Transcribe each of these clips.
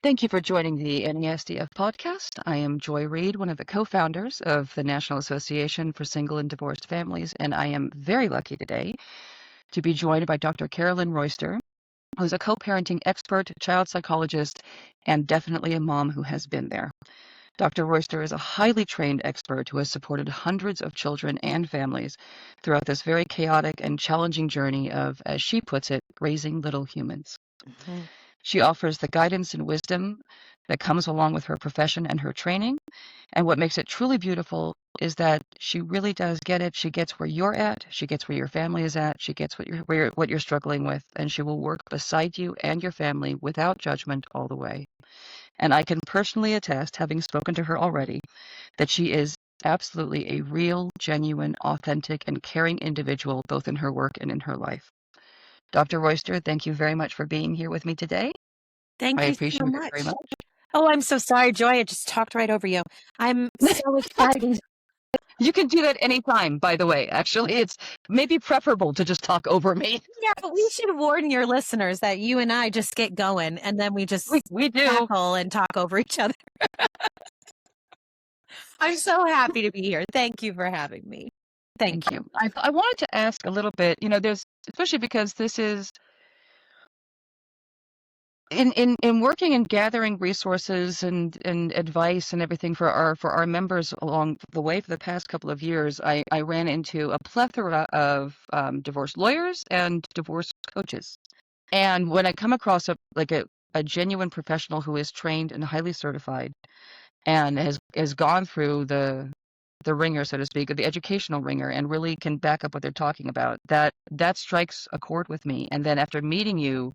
Thank you for joining the NASDF podcast. I am Joy Reid, one of the co-founders of the National Association for Single and Divorced Families, and I am very lucky today to be joined by Dr. Karalynn Royster, who's a co-parenting expert, child psychologist, and definitely a mom who has been there. Dr. Royster is a highly trained expert who has supported hundreds of children and families throughout this very chaotic and challenging journey of, as she puts it, raising little humans. Mhm. She offers the guidance and wisdom that comes along with her profession and her training. And what makes it truly beautiful is that she really does get it. She gets where you're at. She gets where your family is at. She gets what you're struggling with, and she will work beside you and your family without judgment all the way. And I can personally attest, having spoken to her already, that she is absolutely a real, genuine, authentic, and caring individual, both in her work and in her life. Dr. Royster, thank you very much for being here with me today. Thank I you so appreciate it very much. much. Oh, I'm so sorry, Joy. I just talked right over you. I'm so excited. You can do that anytime, by the way. Actually, it's maybe preferable to just talk over me. Yeah, but we should warn your listeners that you and I just get going and then we just We do. cackle and talk over each other. I'm so happy to be here. Thank you for having me. Thank you. I wanted to ask a little bit, there's, especially because this is in working and gathering resources and advice and everything for our members along the way for the past couple of years, I ran into a plethora of divorce lawyers and divorce coaches. And when I come across a genuine professional who is trained and highly certified and has gone through the ringer, so to speak, or the educational ringer, and really can back up what they're talking about, that strikes a chord with me. And then after meeting you,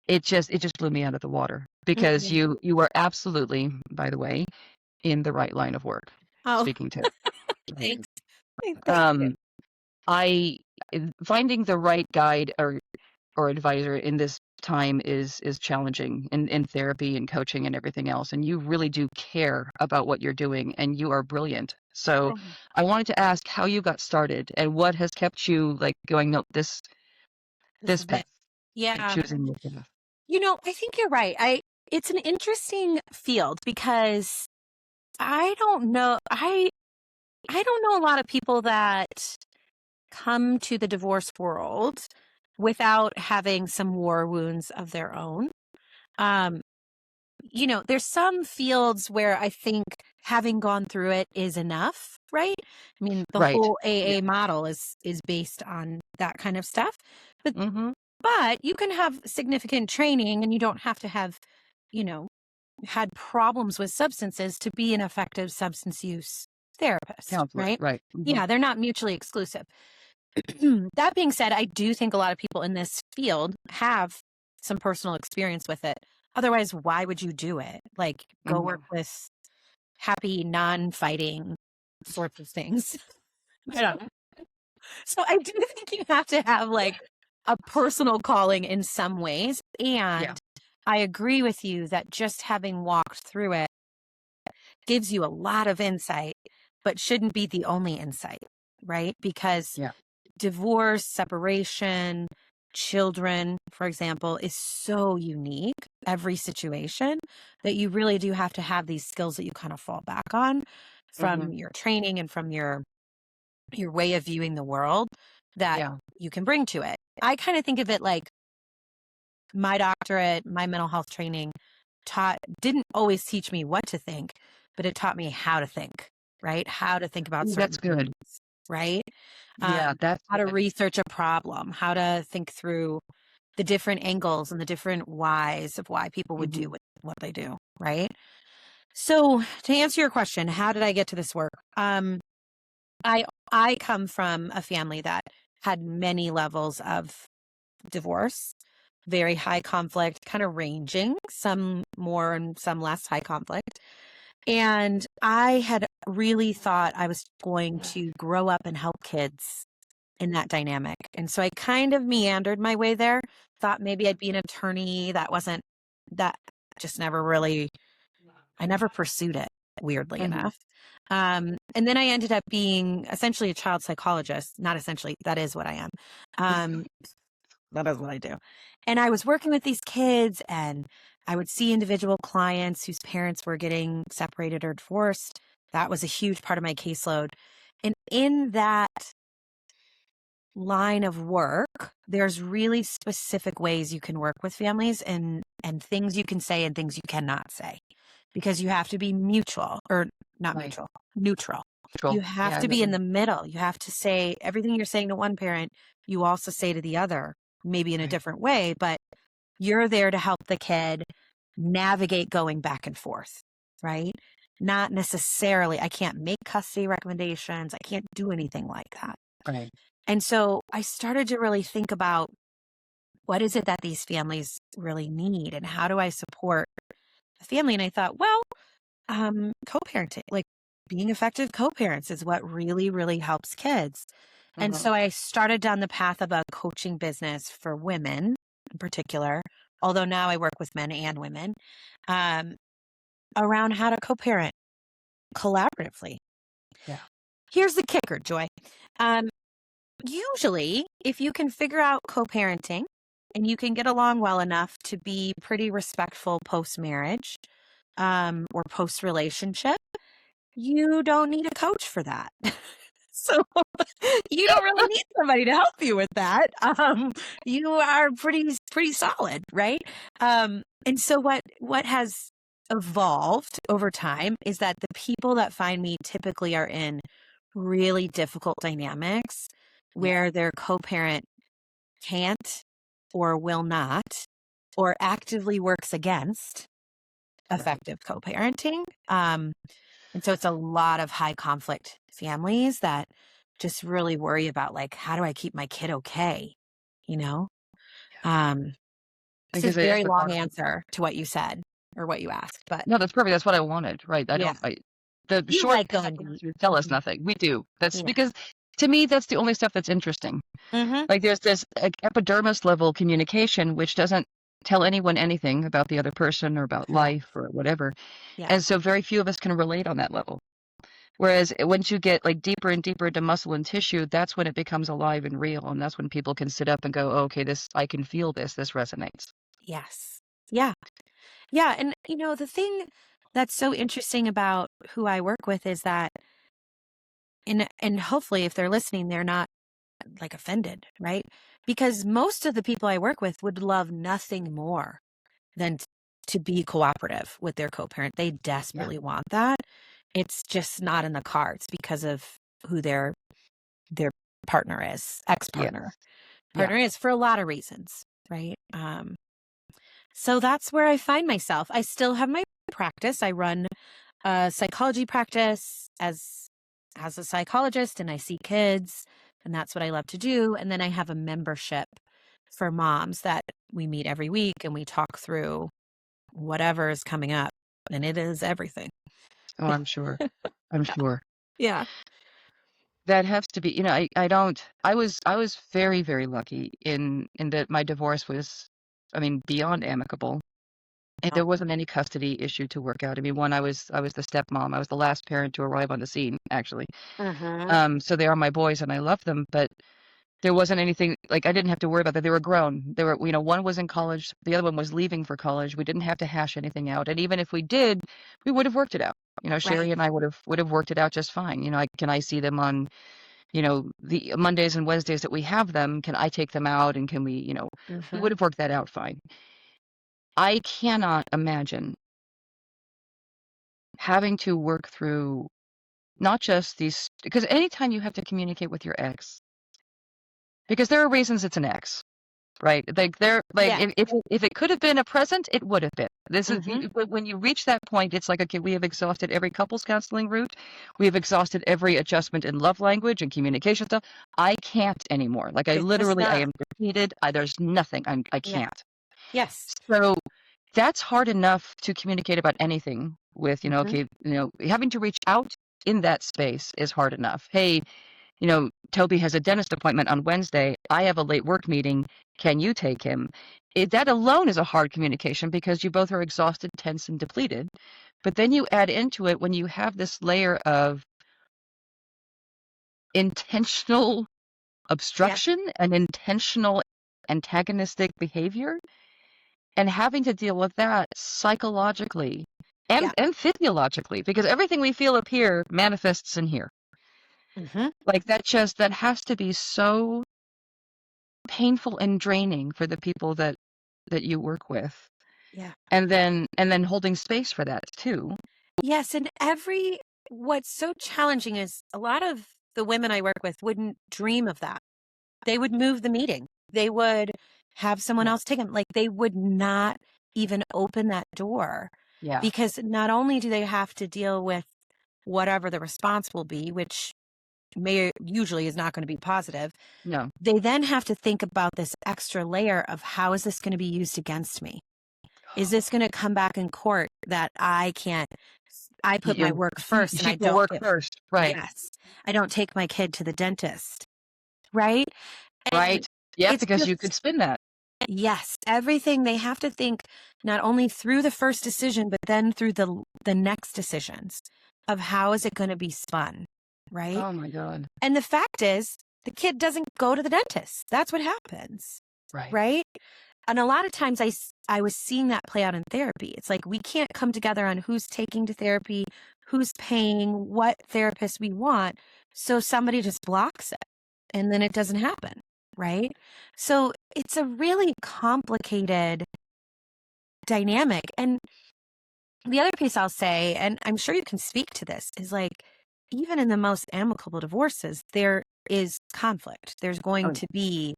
it just blew me out of the water because Mhm. you are absolutely, by the way, in the right line of work. Oh, Speaking to thanks. Thank you. um, I finding the right guide or advisor in this time is challenging in therapy and coaching and everything else. And you really do care about what you're doing, and you are brilliant. So I wanted to ask how you got started and what has kept you like going, no, this This is path, it. Yeah. choosing this path. I think you're right. It's an interesting field because I don't know. I don't know a lot of people that come to the divorce world without having some war wounds of their own. Um, there's some fields where I think having gone through it is enough, right? I mean, the Right. whole Yeah. AA model is based on that kind of stuff. But Mm-hmm. but you can have significant training and you don't have to have, you know, had problems with substances to be an effective substance use therapist, Counselor. right? Right. Mm-hmm. Yeah, they're not mutually exclusive. That being said, I do think a lot of people in this field have some personal experience with it. Otherwise, why would you do it? Like, go work with happy, non-fighting sorts of things. I don't know. So I do think you have to have like a personal calling in some ways. Yeah. And I agree with you that just having walked through it gives you a lot of insight, but shouldn't be the only insight, right? Because Yeah. divorce, separation, children, for example, is so unique, every situation, that you really do have to have these skills that you kind of fall back on from your training and from your way of viewing the world that Yeah. you can bring to it. I kind of think of it like my doctorate, my mental health training didn't always teach me what to think, but it taught me how to think, right? How to think about Ooh, certain that's good. things, right? Yeah, that's How to good. research a problem, how to think through the different angles and the different whys of why people would do what they do, right? So to answer your question, how did I get to this work? I come from a family that had many levels of divorce, very high conflict, kind of ranging, some more and some less high conflict. And I had really thought I was going to grow up and help kids in that dynamic. And so I kind of meandered my way there, thought maybe I'd be an attorney. That just never really, I never pursued it, weirdly enough. And then I ended up being essentially a child psychologist. Not essentially, that is what I am. That is what I do. And I was working with these kids and I would see individual clients whose parents were getting separated or divorced. That was a huge part of my caseload. And in that line of work, there's really specific ways you can work with families and things you can say and things you cannot say, because you have to be mutual, or not Right. mutual, neutral. Neutral. You have Yeah, to be in the middle. You have to say everything you're saying to one parent, you also say to the other, maybe in a right. different way, but you're there to help the kid navigate going back and forth, right? Not necessarily, I can't make custody recommendations. I can't do anything like that. Right. And so I started to really think about, what is it that these families really need and how do I support the family? And I thought, well, co-parenting, like being effective co-parents is what really, really helps kids. And Mhm. so I started down the path of a coaching business for women in particular, although now I work with men and women, um, around how to co-parent collaboratively. Yeah. Here's the kicker, Joy. Um, Usually, if you can figure out co-parenting and you can get along well enough to be pretty respectful post-marriage, or post-relationship, you don't need a coach for that. So you don't really need somebody to help you with that. You are pretty solid, right? And so what has evolved over time is that the people that find me typically are in really difficult dynamics Yeah. where their co-parent can't or will not or actively works against Right. effective co-parenting. And so it's a lot of high conflict families that just really worry about, like, how do I keep my kid okay? You know? Yeah. Um, it's Because a it is very the long conflict. answer to what you said or what you asked, but No, that's perfect. That's what I wanted. Right. I yeah, don't. The you short like going deep. answers tell us Mhm. nothing. We do. That's Yeah. because to me that's the only stuff that's interesting. Mm-hmm. Like there's this epidermis level communication which doesn't tell anyone anything about the other person or about Correct. life or whatever. Yeah. And so very few of us can relate on that level. Whereas once you get like deeper and deeper into muscle and tissue, that's when it becomes alive and real. And that's when people can sit up and go, oh, okay, this, I can feel this. This resonates. Yes. Yeah. Yeah. And the thing that's so interesting about who I work with is that, and hopefully if they're listening, they're not like offended, right? Because most of the people I work with would love nothing more than to be cooperative with their co-parent. They Yeah. desperately want that. It's just not in the cards because of who their partner is, Yeah. ex-partner. Yeah. Partner is for a lot of reasons, right? So that's where I find myself. I still have my practice. I run a psychology practice as a psychologist, and I see kids, and that's what I love to do. And then I have a membership for moms that we meet every week and we talk through whatever is coming up, and it is everything. Oh, I'm sure. I'm Yeah. sure. Yeah. That has to be, I don't, I was very, very lucky in that my divorce was, I mean, beyond amicable. And there wasn't any custody issue to work out. I mean, one, I was the stepmom. I was the last parent to arrive on the scene, actually. Mm-hmm. So they are my boys and I love them, but there wasn't anything like I didn't have to worry about that. They were grown. They were, one was in college, the other one was leaving for college. We didn't have to hash anything out. And even if we did, we would have worked it out. Sherry Right. and I would have worked it out just fine. Can I see them on, the Mondays and Wednesdays that we have them? Can I take them out and can we Mm-hmm. would have worked that out fine. I cannot imagine having to work through not just these, because anytime you have to communicate with your ex, because there are reasons it's an ex, right? Like there, like Yeah. if it could have been a present, it would have been. This is Mm-hmm. when you reach that point, it's like, okay, we have exhausted every couples counseling route, we have exhausted every adjustment in love language and communication stuff. I can't anymore. Like It's just I not. am defeated. There's nothing. I Yeah. can't. Yes. So that's hard enough to communicate about anything with, Mm-hmm. okay, having to reach out in that space is hard enough. Hey, Toby has a dentist appointment on Wednesday. I have a late work meeting. Can you take him? That alone is a hard communication because you both are exhausted, tense, and depleted. But then you add into it when you have this layer of intentional Yeah. obstruction and intentional antagonistic behavior. and having to deal with that psychologically Yeah. and physiologically, because everything we feel up here manifests in here. Hmm. Like that has to be so painful and draining for the people that you work with. Yeah. And then holding space for that too. Yes. And what's so challenging is a lot of the women I work with wouldn't dream of that. They would move the meeting. They would have someone Yeah. else take them. Like they would not even open that door Yeah. because not only do they have to deal with whatever the response will be, which usually is not going to be positive, No. they then have to think about this extra layer of how is this going to be used against me? Is this going to come back in court that I put my work first and She I put don't work first. Right. yes, I don't take my kid to the dentist, right? And Right. Yeah, it's because you could just, spin that. yes, everything they have to think not only through the first decision, but then through the next decisions of how is it going to be spun, right? Oh my God. And the fact is, the kid doesn't go to the dentist. That's what happens, Right. right? And a lot of times I was seeing that play out in therapy. It's like we can't come together on who's taking to therapy, who's paying, what therapist we want. So somebody just blocks it and then it doesn't happen, right? So it's a really complicated dynamic. And the other piece I'll say, and I'm sure you can speak to this, is like even in the most amicable divorces, there is conflict. There's going Oh, to be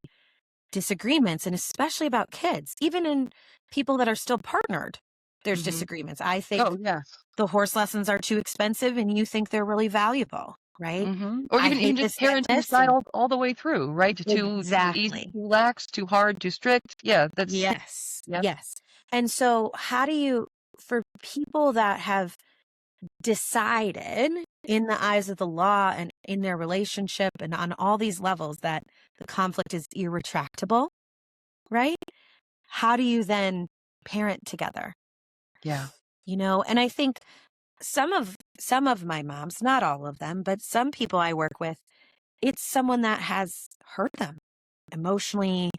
disagreements, and especially about kids. Even in people that are still partnered, there's mm-hmm. disagreements. I think Oh, yes. the horse lessons are too expensive, and you think they're really valuable, right? Mm-hmm. Or I even hate just this parenting dentist, style and all the way through, right? Too easy, exactly. too lax, too hard, too strict. Yeah, that's Yes, yeah. yes. And so, how do you, for people that have decided in the eyes of the law and in their relationship and on all these levels that the conflict is irretractable, right? How do you then parent together? Yeah. And I think some of my moms, not all of them, but some people I work with, it's someone that has hurt them emotionally,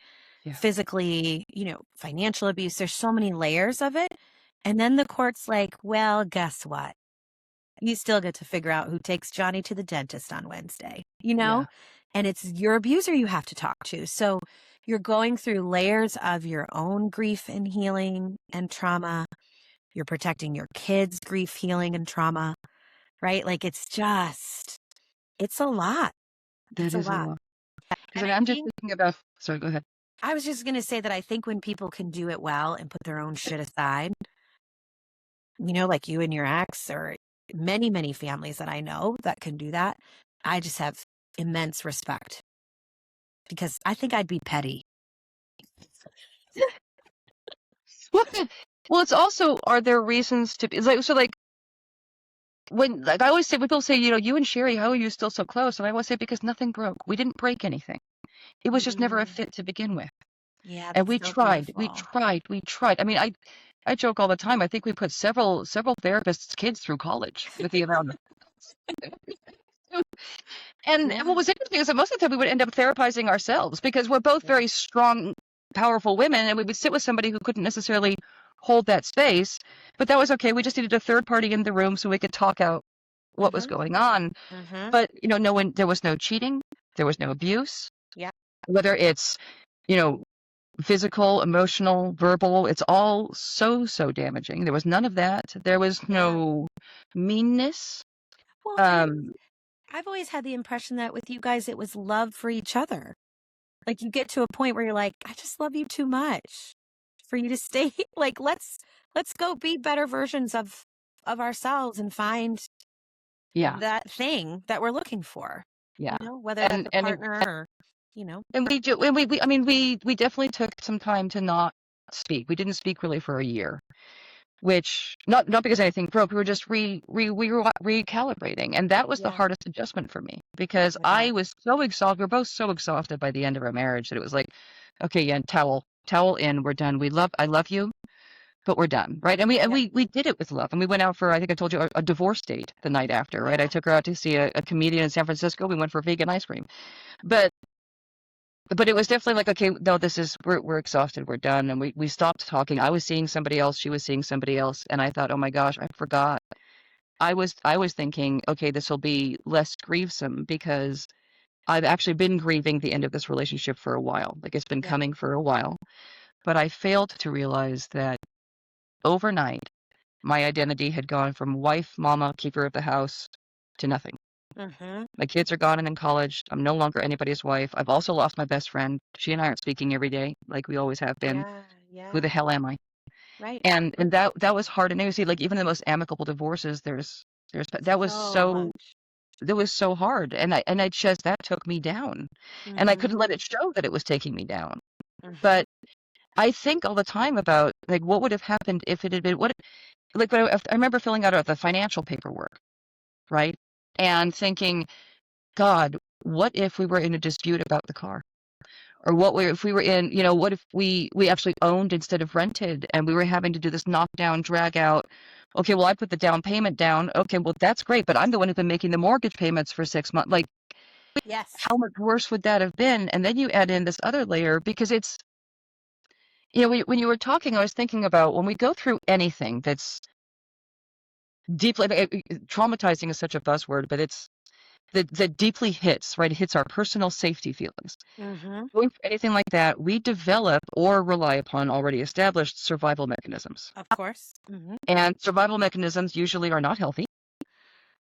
Yeah. physically, financial abuse. There's so many layers of it. And then the court's like, well, guess what? You still get to figure out who takes Johnny to the dentist on Wednesday, Yeah. and it's your abuser you have to talk to. So you're going through layers of your own grief and healing and trauma. You're protecting your kids' grief, healing, and trauma, right? Like it's a lot. It's That a is a lot. lot. Because And I I'm just think thinking about, sorry, go ahead. I was just going to say that I think when people can do it well and put their own shit aside, like you and your ex, or many, many families that I know that can do that, I just have immense respect because I think I'd be petty. Well, well, it's also, are there reasons to be like, so like, when, like I always say, when people say, you and Sherry, how are you still so close? And I always say, because nothing broke. We didn't break anything. It was just never a fit to begin with. Yeah, And that's we so tried, we beautiful. tried, we tried. I mean, I joke all the time. I think we put several therapists' kids through college with the amount of, and what Yeah. was interesting is that most of the time we would end up therapizing ourselves because we're both Yeah. very strong, powerful women, and we would sit with somebody who couldn't necessarily hold that space. But that was okay. We just needed a third party in the room so we could talk out what was Mm-hmm. going on. Mm-hmm. But no one, there was no cheating, there was no abuse. Yeah. Whether it's you know physical, emotional, verbal, it's all so damaging. There was none of that. There was Yeah. no meanness. Well, and Um, I've always had the impression that with you guys, it was love for each other. Like you get to a point where you're like, I just love you too much for you to stay. Like, let's go be better versions of ourselves and find yeah, that thing that we're looking for, yeah. whether that's And a and partner or, you know. and I mean, we definitely took some time to not speak. We didn't speak really for a year, which not because anything broke. We were just we were recalibrating, and that was the Yeah, hardest adjustment for me because I I bet. was so exhausted. We are both so exhausted by the end of our marriage that it was like, okay, yeah, towel in, we're done. I love you, but we're done, right? And we and Yeah. we we did it with love, and we went out for, I think I told you, a divorce date the night after, right? I Yeah. took her out to see a comedian in San Francisco. We went for vegan ice cream, but but it was definitely like, okay, no, we're exhausted, we're done, and we stopped talking. I was seeing somebody else, she was seeing somebody else, and I thought, oh my gosh, I forgot. I was thinking, okay, this will be less grievesome because I've actually been grieving the end of this relationship for a while. Like it's been Yeah. coming for a while, but I failed to realize that overnight my identity had gone from wife, mama, keeper of the house to nothing. Mm-hmm. My kids are gone and in college. I'm no longer anybody's wife. I've also lost my best friend. She and I aren't speaking every day like we always have been. Yeah. Who the Yeah. hell am I? Right. And that was hard. And you see, like even the most amicable divorces, there's So much. that was so hard. And I just that took me down. And I Mm-hmm. couldn't let it show that it was taking me down. Mm-hmm. But I think all the time about like what would have happened if it had been like when I remember filling out the financial paperwork, right? And thinking, God, what if we were in a dispute about the car? Or if we were in, what if we actually owned instead of rented and we were having to do this knockdown, drag out. Okay, well, I put the down payment down. Okay, well, that's great, but I'm the one who's been making the mortgage payments for 6 months. Like, Yes. how much worse would that have been? And then you add in this other layer because it's, when you were talking, I was thinking about when we go through anything that's deeply, traumatizing is such a buzzword, but it's that deeply hits, right? It hits our personal safety feelings. Mm-hmm. Going through anything like that, we develop or rely upon already established survival mechanisms. Of course. Mm-hmm. And survival mechanisms usually are not healthy,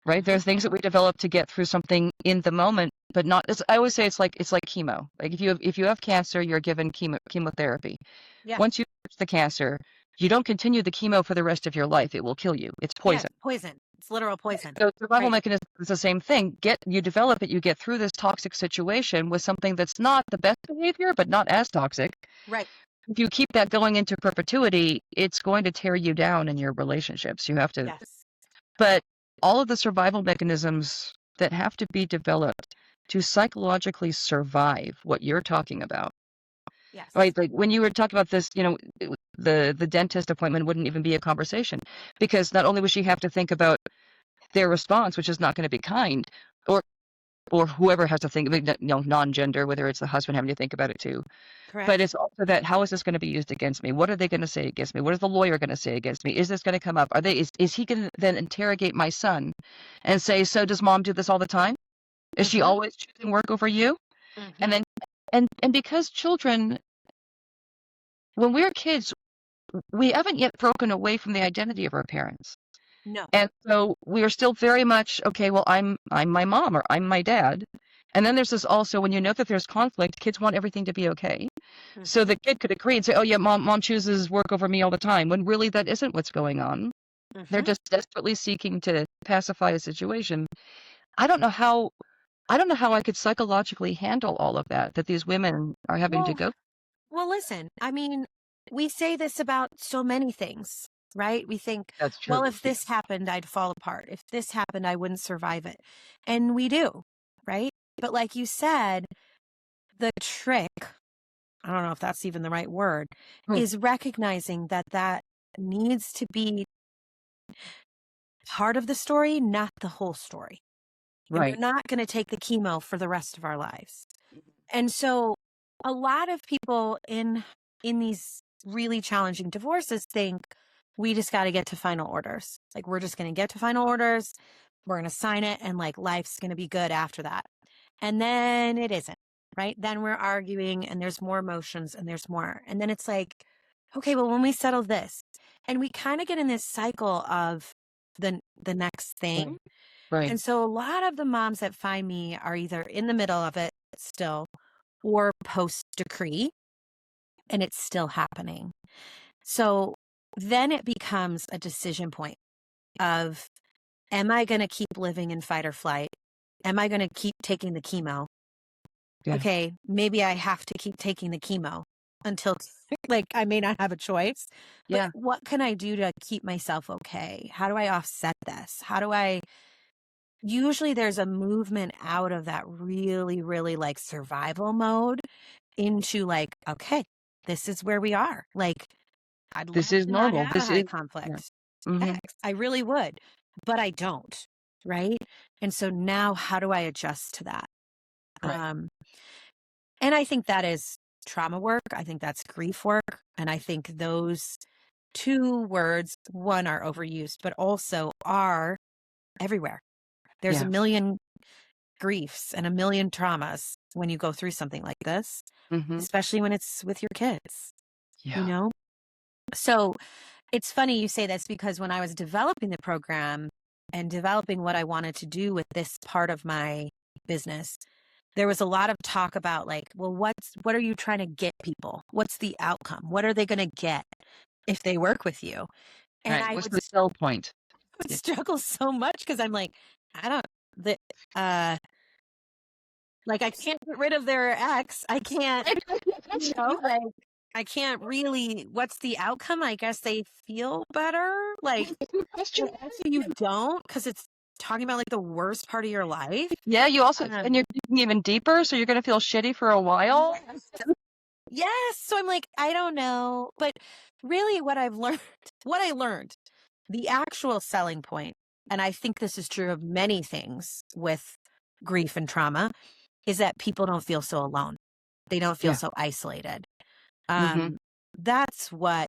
right? Mm-hmm. There's things that we develop to get through something in the moment, but not. I always say it's like chemo. Like if you have cancer, you're given chemotherapy. Yeah. Once you catch the cancer, you don't continue the chemo for the rest of your life. It will kill you. It's Yeah. poison. Poison. It's literal poison. So survival Right. mechanism is the same thing. You develop it, you get through this toxic situation with something that's not the best behavior, but not as toxic. Right. If you keep that going into perpetuity, it's going to tear you down in your relationships. You have to, Yes. but all of the survival mechanisms that have to be developed to psychologically survive what you're talking about, Yes. right? Like when you were talking about this, the dentist appointment wouldn't even be a conversation because not only would she have to think about their response, which is not going to be kind, or or whoever has to think, non-gender, whether it's the husband having to think about it too. But Correct. it's also that how is this going to be used against me? What are they going to say against me? What is the lawyer going to say against me? Is this going to come up? Is he going to then interrogate my son and say, so does mom do this all the time? Is she Mm-hmm. always choosing work over you? Mm-hmm. And then and because children, when we're kids, we haven't yet broken away from the identity of our parents. No. And so we are still very much, okay, well, I'm my mom or I'm my dad. And then there's this also when you know that there's conflict, kids want everything to be okay. So Mm-hmm. the kid could agree and say, "Oh yeah, mom chooses work over me all the time," when really that isn't what's going on. They're Mm-hmm. just desperately seeking to pacify a situation. I don't know how I don't know how I could psychologically handle all of that these women are having to Well, go. well, listen, I mean, we say this about so many things, right? We think, That's well, true. if this happened, I'd fall apart. If this happened, I wouldn't survive it. And we do, right? But like you said, the trick, I don't know if that's even the right word, Hmm. is recognizing that that needs to be part of the story, not the whole story. And we're Right. not going to take the chemo for the rest of our lives. And so a lot of people in these really challenging divorces think we just got to get to final orders. Like we're just going to get to final orders, we're going to sign it and like life's going to be good after that. And then it isn't, right? Then we're arguing and there's more emotions and there's more. And then it's like, okay, well when we settle this and we kind of get in this cycle of the next thing. Right. And so a lot of the moms that find me are either in the middle of it still or post decree, and it's still happening. So then it becomes a decision point of, am I going to keep living in fight or flight? Am I going to keep taking the chemo? Yeah. Okay, maybe I have to keep taking the chemo until like I may not have a choice, but Yeah. what can I do to keep myself okay? How do I offset this? How do I usually there's a movement out of that really, really like survival mode into like, okay, this is where we are. Like, I'd love This is to not normal. have a This high is yeah. conflict Hmm. sex. I really would, but I don't. Right. And so now how do I adjust to that? Right. Um, And I think that is trauma work. I think that's grief work. And I think those two words, one, are overused, but also are everywhere. There's a Yeah. million griefs and a million traumas when you go through something like this, Hmm. especially when it's with your kids, you Yeah. know? So it's funny you say this, because when I was developing the program and developing what I wanted to do with this part of my business, there was a lot of talk about like, well, what are you trying to get people? What's the outcome? What are they going to get if they work with you? And Right. I What's would, the sell point? would Yeah. struggle so much because I'm like, I don't, the, uh, like I can't get rid of their ex. I can't, like, I can't really, what's the outcome? I guess they feel better. Like, Good question. actually you don't, because it's talking about like the worst part of your life. Yeah, you also, Um, and you're digging even deeper, so you're going to feel shitty for a while. yes. So I'm like, I don't know. But really what I've learned, what I learned, the actual selling point, and I think this is true of many things with grief and trauma, is that people don't feel so alone. They don't feel Yeah. so isolated. Hmm. That's what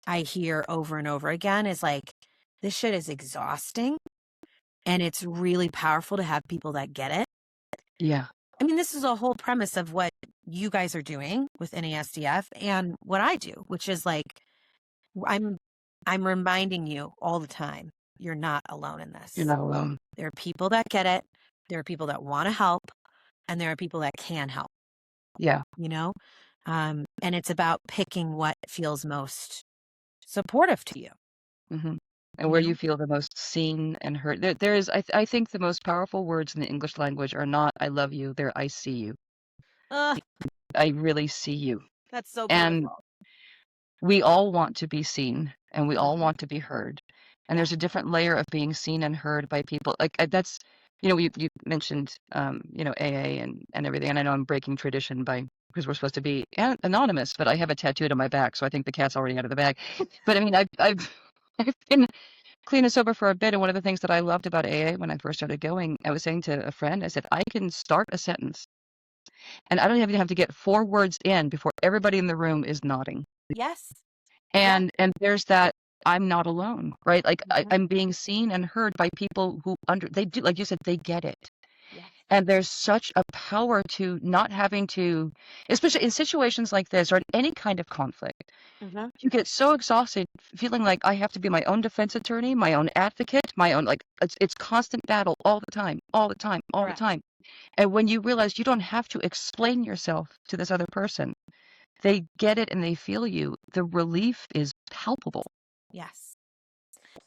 I hear over and over again is like, this shit is exhausting. And it's really powerful to have people that get it. Yeah. I mean, this is a whole premise of what you guys are doing with NASDF and what I do, which is like, I'm I'm reminding you all the time, you're not alone in You're this. not alone. There are people that get it. There are people that want to help, and there are people that can help, Yeah. you know? And it's about picking what feels most supportive to you, Hmm. And you where know? you feel the most seen and heard. There is, I think the most powerful words in the English language are not "I love you," they're "I see you." Uh, I really see you. that's so And beautiful. we all want to be seen and we Uh-huh. all want to be heard. And Yeah. there's a different layer of being seen and heard by people. Like that's, you mentioned, AA and everything. And I know I'm breaking tradition because we're supposed to be anonymous, but I have a tattooed on my back. So I think the cat's already out of the bag. But I mean, I've been clean and sober for a bit. And one of the things that I loved about AA when I first started going, I was saying to a friend, I said, I can start a sentence and I don't even have to get 4 words in before everybody in the room is nodding. Yes. Yeah. And there's that I'm not alone, right? Like Mhm. I'm being seen and heard by people who they do, like you said, they get it. Yes. And there's such a power to not having to, especially in situations like this or in any kind of conflict, Mhm. you get so exhausted feeling like I have to be my own defense attorney, my own advocate, my own, like it's constant battle all the time, all the time, all the Correct. time. And when you realize you don't have to explain yourself to this other person, they get it and they feel you, the relief is palpable. Yes.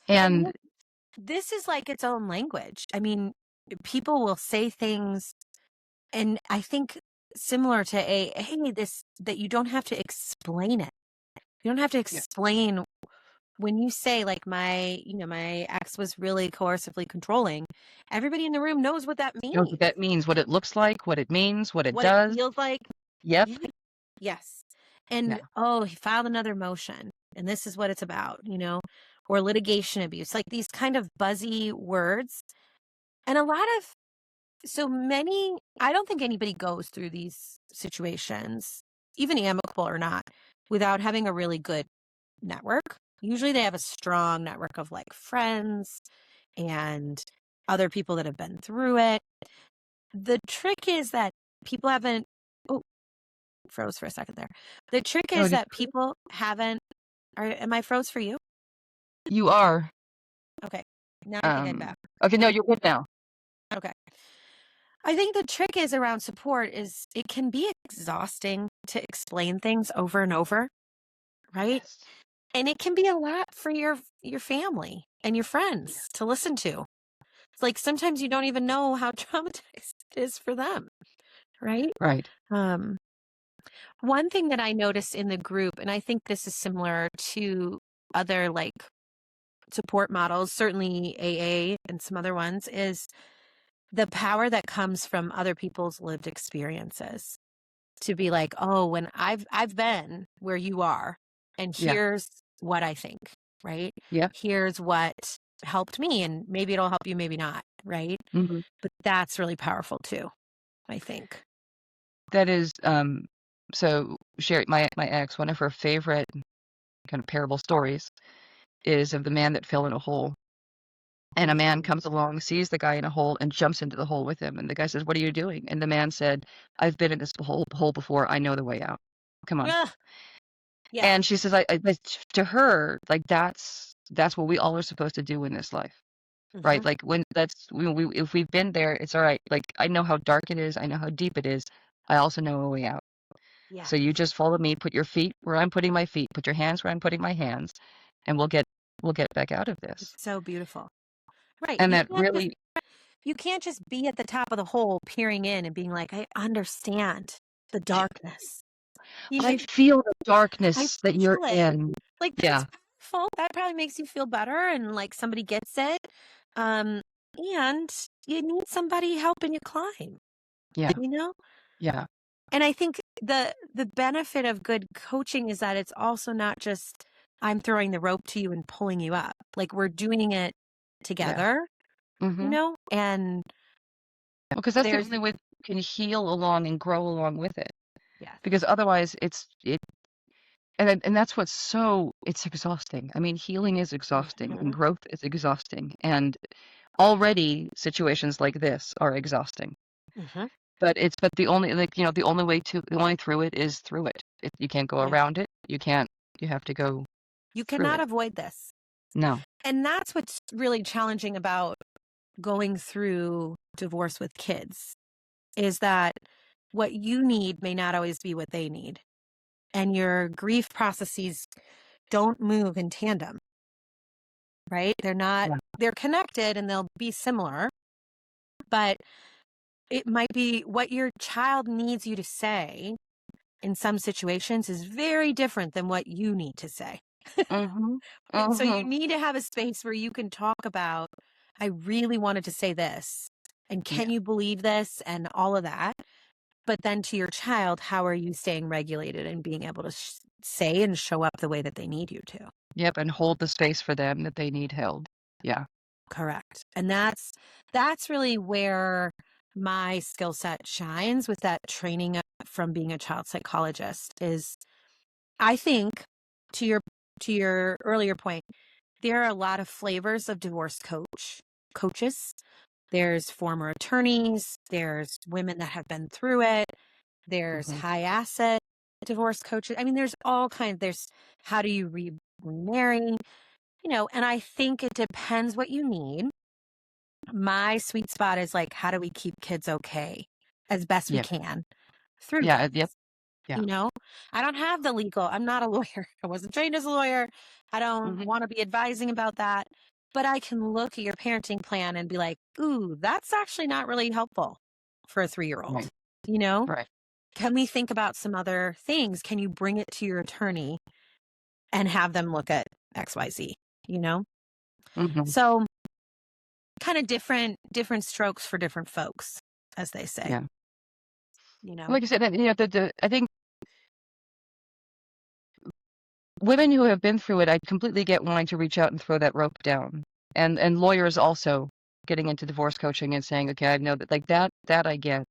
And And this is like its own language. I mean, people will say things, and I think similar to hey, this, that you don't have to explain it. You don't have to yeah, explain when you say like my ex was really coercively controlling. Everybody in the room knows what that knows what means, that means, what it looks like, what it means, what it what it does. feels like. Yep. Yes. Yeah. And oh, he filed another motion, and this is what it's about, or litigation abuse, like these kind of buzzy words. And a lot of, so many, I don't think anybody goes through these situations, even amicable or not, without having a really good network. Usually they have a strong network of like friends and other people that have been through it. The trick is that people haven't, oh, froze for a second there. The trick No, is that people haven't, am I froze for you? you are. Okay. Now I think I'm Um, back. okay, no, you're good now. Okay. I think the trick is around support is it can be exhausting to explain things over and over, right? Yes. And it can be a lot for your family and your Yeah. friends to listen to. It's like sometimes you don't even know how traumatized it is for them, right? Right. Um, One thing that I noticed in the group, and I think this is similar to other like support models, certainly AA and some other ones, is the power that comes from other people's lived experiences. To be like, oh, when I've been where you are, and Yeah. here's what I think, right? Yep. Here's what helped me, and maybe it'll help you, maybe not, right? Hmm. But that's really powerful too, I think. That is, so Sherry, my ex, one of her favorite kind of parable stories is of the man that fell in a hole. And a man Mhm. comes along, sees the guy in a hole, and jumps into the hole with him. And the guy says, "What are you doing?" And the man said, "I've been in this hole before. I know the way out. Come on." Ugh, yeah. And she says, but to her, like that's what we all are supposed to do in this life, right? Mhm. Like when that's when we if we've been there, it's all right. Like I know how dark it is. I know how deep it is. I also know a way out. Yeah. So you just follow me. Put your feet where I'm putting my feet. Put your hands where I'm putting my hands, and we'll get back out of this. It's so beautiful. Right. And that really, You can't just be at the top of the hole peering in and being like, I understand the darkness. I You feel the I darkness that you're feel it. in. Like that's Yeah, powerful. That probably makes you feel better and like somebody gets it. Um, and you need somebody helping you climb, yeah, you know? yeah, And I think the benefit of good coaching is that it's also not just I'm throwing the rope to you and pulling you up. Like we're doing it yeah. together, Mm-hmm. and Because that's the there's only way you can heal along and grow along with it. yes. Because otherwise, and that's what's so it's exhausting. I mean, healing is exhausting and Mhm. growth is exhausting, and already situations like this are exhausting. Mhm. But the only the only way to the only through it is through it. You can't go Yeah. around it. You can't. You have to go You through cannot it. avoid this. No. And that's what's really challenging about going through divorce with kids is that what you need may not always be what they need. And your grief processes don't move in tandem, right? Yeah. They're connected and they'll be similar, but it might be what your child needs you to say in some situations is very different than what you need to say. Mm-hmm. Right? So you Mm-hmm. need to have a space where you can talk about, I really wanted to say this. And Yeah. can you believe this? And all of that. But then to your child, how are you staying regulated and being able to say and show up the way that they need you to? Yep. And hold the space for them that they need held. Yeah. Correct. And that's really where my skill set shines with that training from being a child psychologist is I think to your earlier point, there are a lot of flavors of divorce coaches. There's former attorneys, there's women that have been through it, there's Mm-hmm. high asset divorce coaches. I mean, there's all kinds. There's how do you remarry, and I think it depends what you need. My sweet spot is like, how do we keep kids okay as best we Yeah. can through Yeah. this? Yep. Yeah. You know, I don't have the legal, I'm not a lawyer. I wasn't trained as a lawyer. I don't Mm-hmm. want to be advising about that. But I can look at your parenting plan and be like, ooh, that's actually not really helpful for a 3-year-old. Right. You know, Right. can we think about some other things? Can you bring it to your attorney and have them look at XYZ? You know, Mm-hmm. so kind of different strokes for different folks, as they say, Yeah. you know. Like I said, I think women who have been through it, I completely get wanting to reach out and throw that rope down. And lawyers also getting into divorce coaching and saying, okay, I know that like that I get.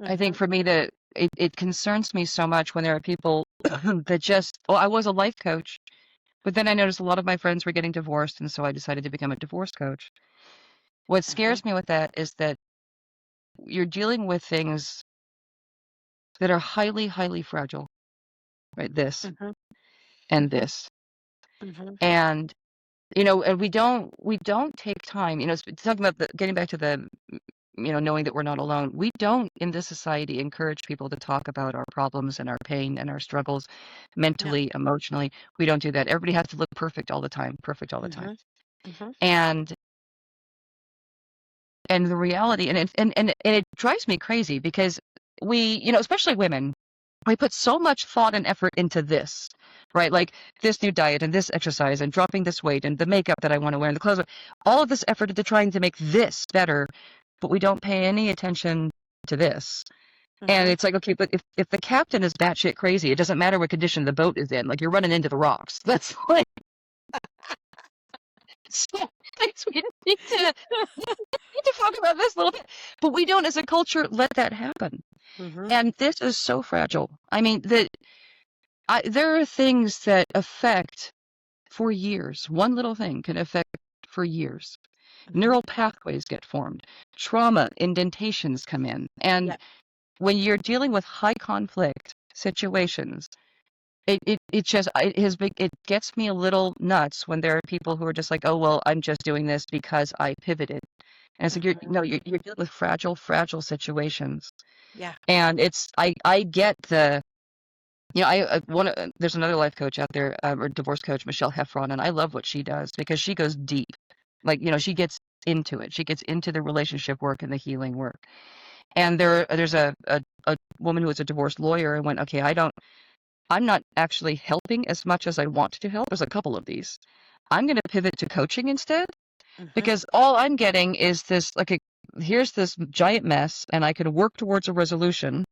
I think Hmm. for me it concerns me so much when there are people that just I was a life coach, but then I noticed a lot of my friends were getting divorced, and so I decided to become a divorce coach. What Hmm. scares me with that is that you're dealing with things that are highly, highly fragile, right? This Hmm. and this. Hmm. And and we don't take time, talking about getting back to the, knowing that we're not alone. We don't in this society encourage people to talk about our problems and our pain and our struggles No. mentally, emotionally. We don't do that. Everybody has to look perfect all the time, perfect all the time. Hmm. Hmm. And the reality, and it drives me crazy because we, especially women, we put so much thought and effort into this, right? Like this new diet and this exercise and dropping this weight and the makeup that I want to wear and the clothes, all of this effort into trying to make this better, but we don't pay any attention to this. And Hmm. it's like, okay, but if the captain is batshit crazy, it doesn't matter what condition the boat is in. Like you're running into the rocks. That's like so. We need to talk about this a little bit, but we don't, as a culture, let that happen. Mm-hmm. And this is so fragile. I mean, there are things that affect for years. One little thing can affect for years. Mm-hmm. Neural pathways get formed. Trauma indentations come in. And Yep. when you're dealing with high conflict situations, it just it gets me a little nuts when there are people who are just like, oh well, I'm just doing this because I pivoted. And it's like you're Mm-hmm. no, you're dealing with fragile situations. Yeah. And I get I want to. There's another life coach out there, or divorce coach, Michelle Heffron, and I love what she does because she goes deep. Like, she gets into it. She gets into the relationship work and the healing work. And there's a woman who is a divorced lawyer and went, okay, I'm not actually helping as much as I want to help. There's a couple of these. I'm going to pivot to coaching instead Mm-hmm. because all I'm getting is this, like, here's this giant mess and I can work towards a resolution,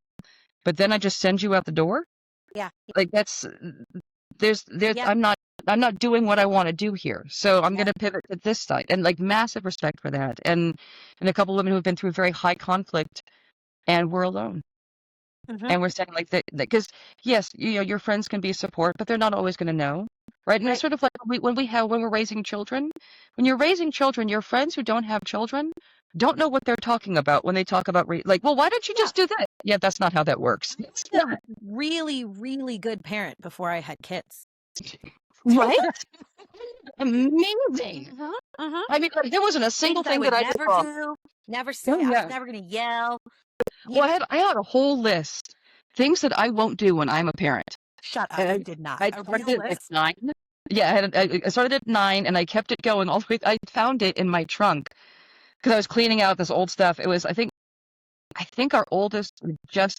but then I just send you out the door. Yeah. Like there's Yep. I'm not doing what I want to do here. So I'm Yep. going to pivot to this side, and like massive respect for that. And a couple of women who have been through very high conflict and we're alone. Mm-hmm. And we're saying like that because yes, your friends can be support, but they're not always going to know. Right. And it's Right. sort of like when we're raising children, when you're raising children, your friends who don't have children don't know what they're talking about when they talk about like, well, why don't you Yeah. just do that? Yeah, that's not how that works. I It's was a not. really, really good parent before I had kids. Right? Amazing. Mm-hmm. Mm-hmm. I mean, like, there wasn't a single Things I thing that would I did never wrong. do, never say. Oh, I was yeah. never going to yell. Well, Yeah. I had a whole list. Things that I won't do when I'm a parent. Shut up. You And did not. I A started real it at list? 9. Yeah, I started at 9 and I kept it going all the way. I found it in my trunk because I was cleaning out this old stuff. It was, I think our oldest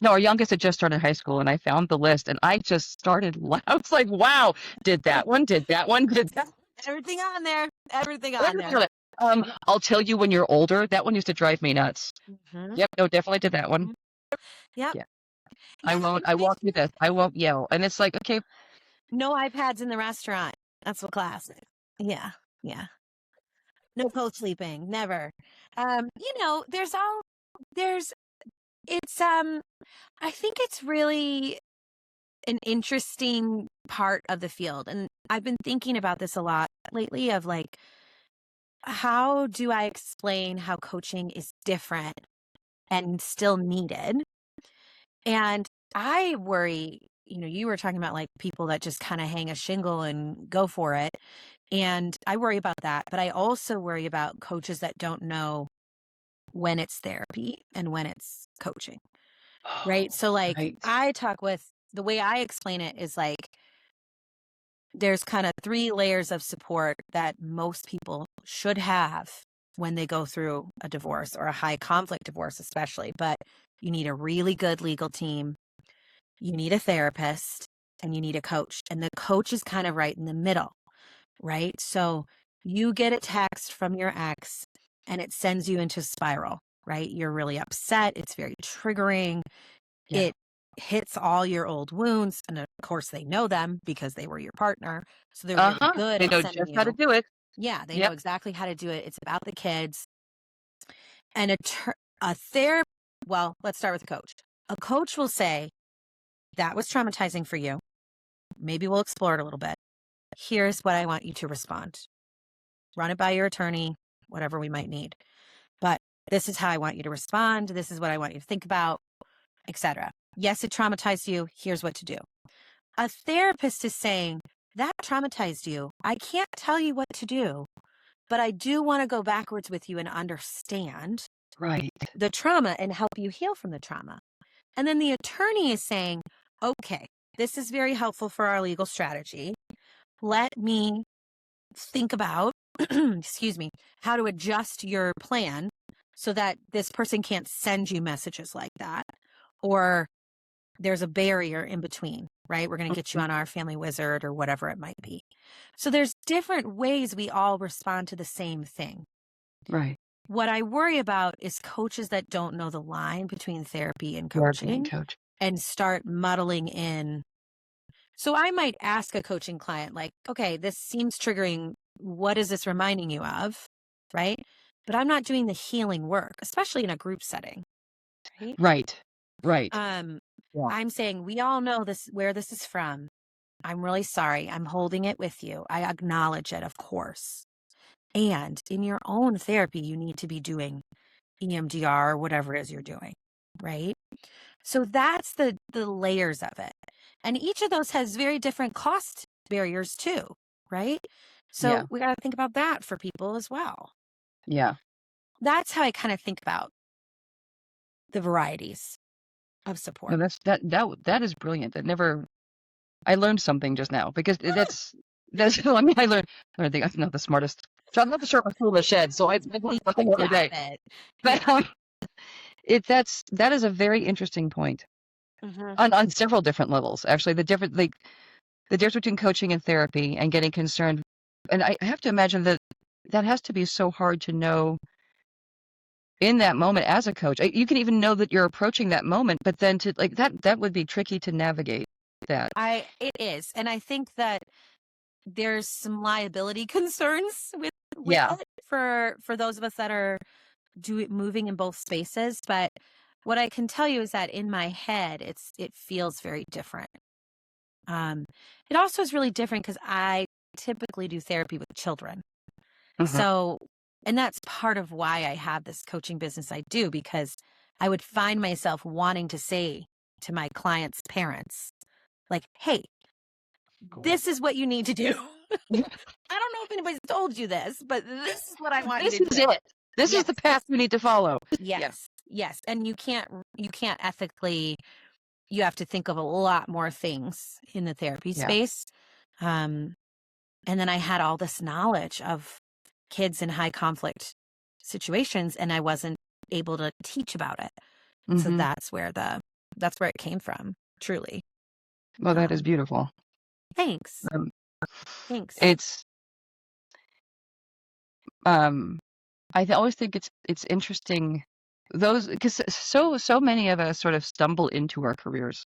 no, our youngest had just started high school and I found the list and I just started, I was like, wow, did that one, did that one, did that. Everything on there. Everything on Everything there. on it. I'll tell you when you're older. That one used to drive me nuts. Mm-hmm. Yep, no, definitely did that one. Yep. Yeah. I Yeah. won't It I makes won't do this. I won't yell. And it's like, okay, no iPads in the restaurant. That's a classic. Yeah. Yeah. No co-sleeping. Never. There's it's I think it's really an interesting part of the field. And I've been thinking about this a lot lately of like, how do I explain how coaching is different and still needed? And I worry, you were talking about like people that just kind of hang a shingle and go for it. And I worry about that. But I also worry about coaches that don't know when it's therapy and when it's coaching. Right. So, like, right. the way I explain it is like, there's kind of 3 layers of support that most people should have when they go through a divorce or a high conflict divorce, especially. But you need a really good legal team, you need a therapist, and you need a coach. And the coach is kind of right in the middle, right? So you get a text from your ex and it sends you into a spiral, right? You're really upset. It's very triggering. Yeah. It hits all your old wounds. And of course, they know them because they were your partner. So they're really Uh-huh. good They at know sending just how to you. do it. Yeah, they know Yep. exactly how to do it. It's about the kids. And a therapist, well, let's start with a coach. A coach will say, that was traumatizing for you. Maybe we'll explore it a little bit. Here's what I want you to respond. Run it by your attorney, whatever we might need. But this is how I want you to respond. This is what I want you to think about, etc. Yes, it traumatized you. Here's what to do. A therapist is saying, that traumatized you. I can't tell you what to do, but I do want to go backwards with you and understand Right. the trauma and help you heal from the trauma. And then the attorney is saying, okay, this is very helpful for our legal strategy. Let me think about, excuse me, how to adjust your plan so that this person can't send you messages like that, or there's a barrier in between, right? We're going to get you Mhm. on our family wizard or whatever it might be. So there's different ways we all respond to the same thing. Right. What I worry about is coaches that don't know the line between therapy and Therapy and coaching coach. and start muddling in. So I might ask a coaching client, like, okay, this seems triggering. What is this reminding you of? Right. But I'm not doing the healing work, especially in a group setting. Right. Right. Right. Um, Yeah. I'm saying we all know where this is from. I'm really sorry. I'm holding it with you. I acknowledge it, of course. And in your own therapy, you need to be doing EMDR or whatever it is you're doing, right? So that's the layers of it. And each of those has very different cost barriers too, right? Yeah. So we got to think about that for people as well. Yeah. That's how I kind of think about the varieties of No, support. that is brilliant. I learned something just now because that's I mean I think I'm not the smartest. So I'm not the sharpest tool in the shed, so I learn something every Got day. it. But Yeah. that is a very interesting point Hmm. on several different levels. Actually, the difference between coaching and therapy and getting concerned, and I have to imagine that that has to be so hard to know in that moment as a coach. You can even know that you're approaching that moment, but then to like that would be tricky to navigate that. It is. And I think that there's some liability concerns with Yeah. it for those of us that are moving in both spaces. But what I can tell you is that in my head, it feels very different. Um, it also is really different because I typically do therapy with children. Hmm. So, and that's part of why I have this coaching business I do, because I would find myself wanting to say to my clients' parents, like, hey, Cool. this is what you need to do. I don't know if anybody's told you this, but this is what I want you This to is do. it. This is Yes. the path you need to follow. Yeah. Yes. Yes. And you can't ethically, you have to think of a lot more things in the therapy Yeah. space. Um, and then I had all this knowledge of kids in high conflict situations, and I wasn't able to teach about it. So Hmm. that's where it came from, truly. Well, that is Um, beautiful. thanks. Um, Thanks. it's um, always think it's interesting those because so many of us sort of stumble into our careers,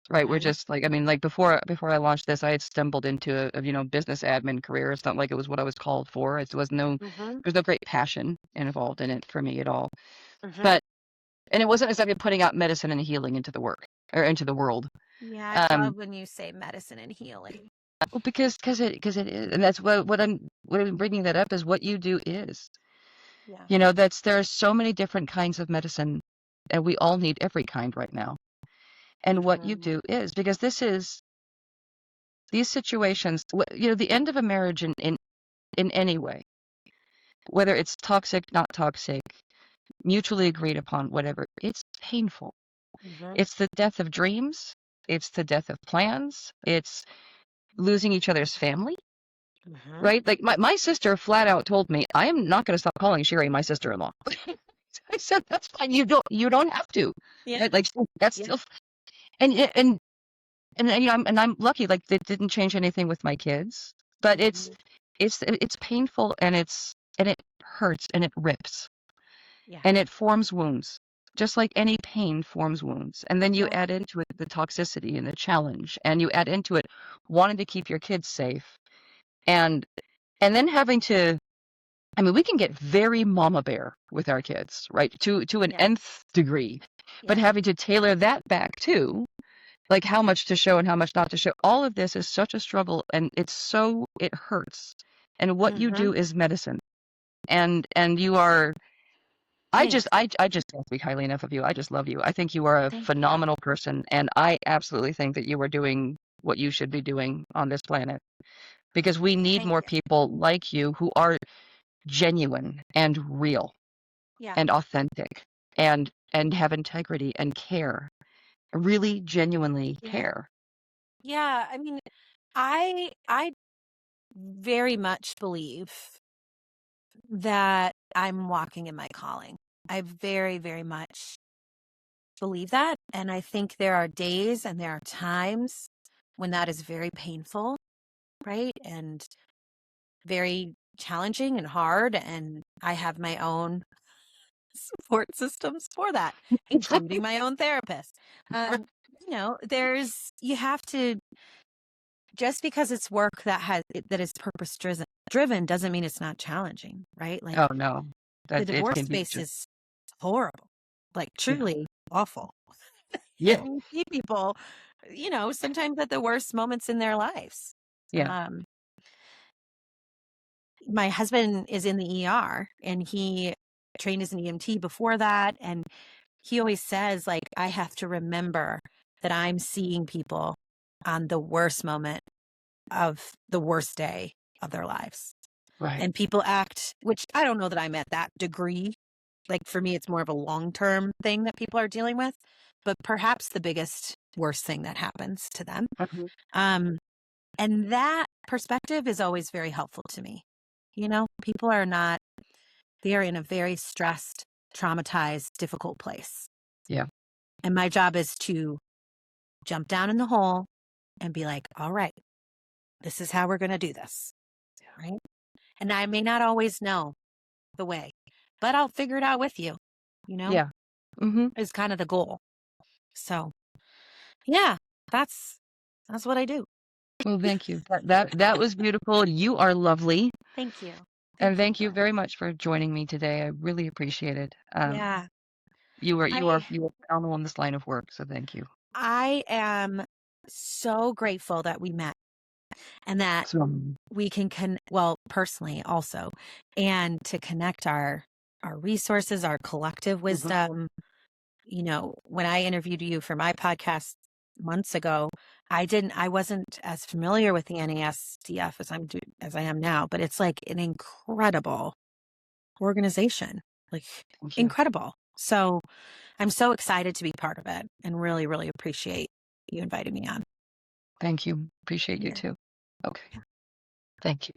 right? We're Mhm. just like I mean, like before I launched this, I had stumbled into a business admin career. It's not like it was what I was called for. It was Mhm. there's no great passion involved in it for me at all. Mhm. But and it wasn't exactly putting out medicine and healing into the work or into the world. Yeah, I Um, love when you say medicine and healing. well, because it is, and that's what I'm bringing that up is what you do is. Yeah. There are so many different kinds of medicine, and we all need every kind right now. And what you Mhm. do is because these situations, the end of a marriage in any way, whether it's toxic, not toxic, mutually agreed upon, whatever, it's painful. Mhm. It's the death of dreams. It's the death of plans. It's losing each other's family, Mhm. right? Like my sister flat out told me, I am not going to stop calling Sherry my sister-in-law. I said, that's fine. You don't have to. Yeah. Right? Like that's Yeah. still, and it- and I'm lucky. Like it didn't change anything with my kids, but Mhm. it's painful and it hurts and it rips Yeah. and it forms wounds. Just like any pain forms wounds. And then you Yeah. add into it the toxicity and the challenge, and you add into it wanting to keep your kids safe and then having to I mean, we can get very mama bear with our kids, right? To an Yeah. nth degree, but Yeah. having to tailor that back too, like how much to show and how much not to show. All of this is such a struggle, and it hurts. And what you Mhm. do is medicine, and you are. Thanks. I just don't speak highly enough of you. I just love you. I think you are a Thank you. phenomenal person, and I absolutely think that you are doing what you should be doing on this planet because we need Thank more you. people like you who are genuine and real Yeah. and authentic and have integrity and care, really genuinely Yeah. care. Yeah. I mean, I very much believe that I'm walking in my calling. I very, very much believe that. And I think there are days and there are times when that is very painful, right? And very challenging and hard. And I have my own support systems for that, including my own therapist. You have to, just because it's work that is purpose driven doesn't mean it's not challenging, right? Like Oh no, the that it divorce can be space just is horrible, like yeah. truly awful. Yeah. And you see people, sometimes at the worst moments in their lives. Yeah. Um, my husband is in the ER and he trained as an EMT before that. And he always says, like, I have to remember that I'm seeing people on the worst moment of the worst day of their lives. Right. And people act, which I don't know that I'm at that degree. Like for me, it's more of a long-term thing that people are dealing with, but perhaps the biggest worst thing that happens to them. Mhm. Um, and that perspective is always very helpful to me. People are not, they are in a very stressed, traumatized, difficult place. Yeah. And my job is to jump down in the hole and be like, all right, this is how we're going to do this. Right. And I may not always know the way, but I'll figure it out with you, Yeah. Hmm. is kind of the goal. So yeah, that's what I do. Well, thank you. That was beautiful. You are lovely. Thank you. And Thank you. thank you very much for joining me today. I really appreciate it. Yeah. You are phenomenal in this line of work, so thank you. I am so grateful that we met and that So, we can well, personally also, and to connect our resources, our collective mhm. wisdom. When I interviewed you for my podcast months ago, I wasn't as familiar with the NASDF as I am now, but it's like an incredible organization, like Thank you. incredible. So I'm so excited to be part of it and really, really appreciate you inviting me on. Thank you. Appreciate you Yeah. too. Okay. Thank you.